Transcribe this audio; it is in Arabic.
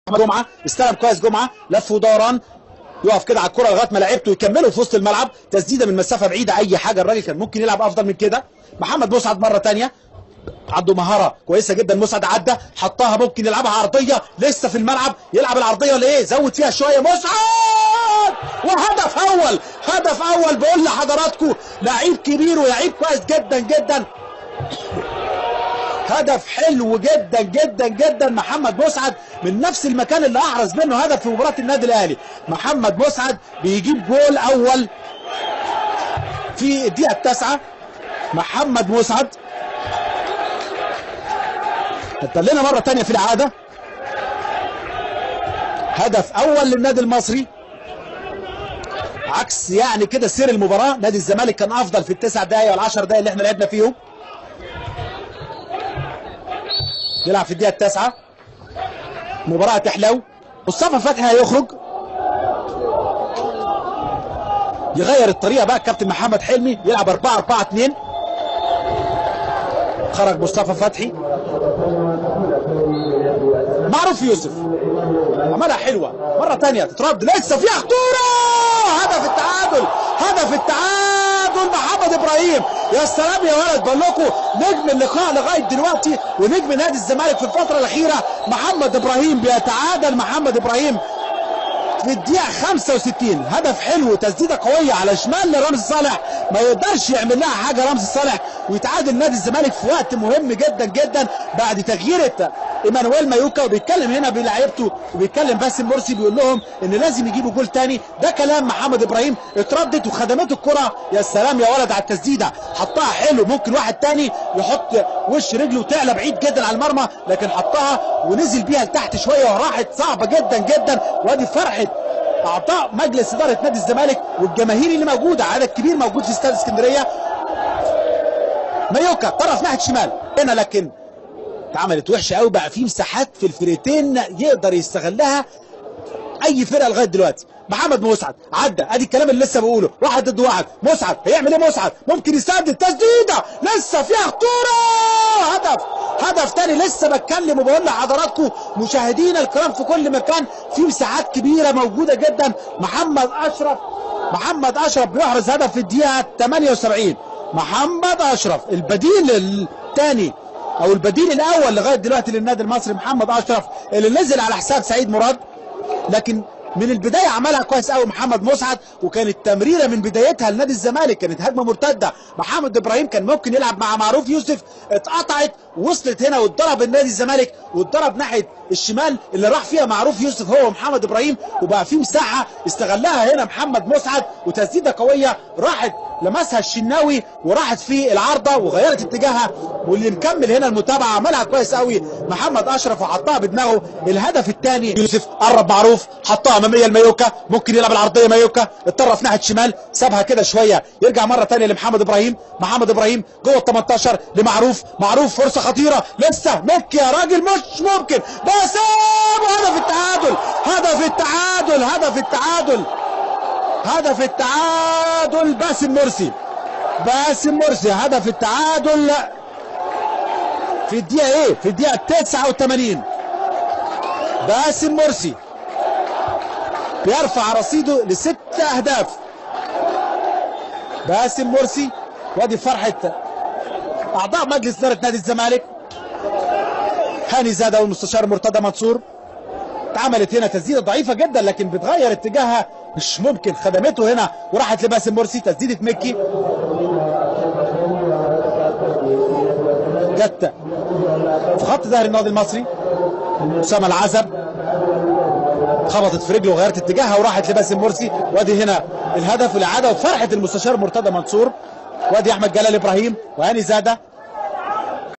جمعه استلم كويس، جمعه لف ودوران يقف كده على الكره لغايه ما لعبته يكملوا في وسط الملعب، تسديده من مسافه بعيده، اي حاجه الراجل كان ممكن يلعب افضل من كده. محمد مسعد مره ثانيه عنده مهاره كويسه جدا، مسعد عدى حطها، ممكن يلعبها عرضيه، لسه في الملعب يلعب العرضيه ولا ايه؟ زود فيها شويه مسعد، وهدف اول، هدف اول. بقول لحضراتكم لعيب كبير ولعيب كويس جدا جدا، هدف حلو جدا جدا جدا. محمد مسعد من نفس المكان اللي احرز منه هدف في مباراه النادي الاهلي. محمد مسعد بيجيب جول اول في الدقيقه التاسعه. محمد مسعد هتطلعنا مره ثانيه في العاده، هدف اول للنادي المصري، عكس يعني كده سير المباراه. نادي الزمالك كان افضل في التسع دقائق والعشر دقائق اللي احنا لعبنا فيهم. يلعب في الدقيقه التاسعه، مباراه تحلو. مصطفى فتحي هيخرج يغير الطريقه بقى الكابتن محمد حلمي، يلعب 4-4-2. خرج مصطفى فتحي، معروف يوسف عملها حلوه مره ثانيه تترد، لسه فيها خطوره، هدف التعادل، هدف التعادل محمد ابراهيم. يا سلام يا ولد، بقول لكم نجم اللقاء لغايه دلوقتي ونجم نادي الزمالك في الفتره الاخيره محمد ابراهيم بيتعادل. محمد ابراهيم في الدقيقه 65 هدف حلو، تسديده قويه على شمال لرمزي صالح، ما يقدرش يعمل لها حاجه رمزي صالح، ويتعادل نادي الزمالك في وقت مهم جدا جدا بعد تغيير ايمانويل مايوكا. وبيتكلم هنا بلعيبته وبيتكلم باسم مرسي بيقول لهم ان لازم يجيبوا جول ثاني. ده كلام محمد ابراهيم، اتردت وخدمته الكره. يا سلام يا ولد على التسديده، حطها حلو، ممكن واحد ثاني يحط وش رجله وتعلى بعيد جدا على المرمى، لكن حطها ونزل بيها لتحت شويه وراحت صعبه جدا جدا. وادي فرحه اعضاء مجلس اداره نادي الزمالك والجماهير اللي موجوده، عدد كبير موجود في استاد اسكندريه. مايوكا طرف ناحيه شمال هنا، لكن اتعملت وحشه قوي، بقى في مساحات في الفرقتين يقدر يستغلها اي فرقه لغايه دلوقتي. محمد مسعد عدى، ادي الكلام اللي لسه بقوله، واحد ضد واحد. مسعد هيعمل ايه؟ مسعد ممكن يسدد، تسديده لسه فيها خطوره، هدف، هدف تاني. لسه بتكلم وبقول لحضراتكم مشاهدينا الكرام في كل مكان، في مساحات كبيره موجوده جدا. محمد اشرف بيحرز هدف في الدقيقه 78. محمد اشرف البديل الثاني او البديل الاول لغايه دلوقتي للنادي المصري، محمد اشرف اللي نزل على حساب سعيد مراد، لكن من البدايه عملها كويس قوي محمد مسعد. وكانت تمريره من بدايتها لنادي الزمالك، كانت هجمه مرتده. محمد ابراهيم كان ممكن يلعب مع معروف يوسف، اتقطعت وصلت هنا واتضرب النادي الزمالك، واتضرب ناحيه الشمال اللي راح فيها معروف يوسف هو محمد ابراهيم، وبقى في مساحه استغلها هنا محمد مسعد، وتسديده قويه راحت لمسها الشناوي وراحت في العارضه وغيرت اتجاهها. واللي مكمل هنا المتابعه عملها كويس قوي محمد اشرف وحطها بدماغه. الهدف الثاني يوسف قرب معروف، حطها اماميه لمايوكا، ممكن يلعب العرضيه مايوكا، اتطرف ناحيه شمال، سابها كده شويه، يرجع مره ثانيه لمحمد ابراهيم. محمد ابراهيم جوه ال 18 لمعروف، معروف فرصه خطيره، لسه مكي يا راجل مش ممكن، بس هدف التعادل، هدف التعادل، هدف التعادل، هدف التعادل. باسم مرسي، باسم مرسي هدف التعادل في الدقيقة ايه؟ في الدقيقة 89. باسم مرسي بيرفع رصيده ل6 أهداف. باسم مرسي، وادي فرحة أعضاء مجلس إدارة نادي الزمالك، هاني زاده والمستشار مرتضى منصور. اتعملت هنا تسديده ضعيفه جدا لكن بتغير اتجاهها، مش ممكن، خدمته هنا وراحت لباسم مرسي. تسديده مكي جت في خط ظهر النادي المصري، اسامه العزب خبطت في رجله وغيرت اتجاهها وراحت لباسم مرسي. وادي هنا الهدف والاعاده وفرحه المستشار مرتضى منصور. وادي احمد جلال ابراهيم وهاني زاده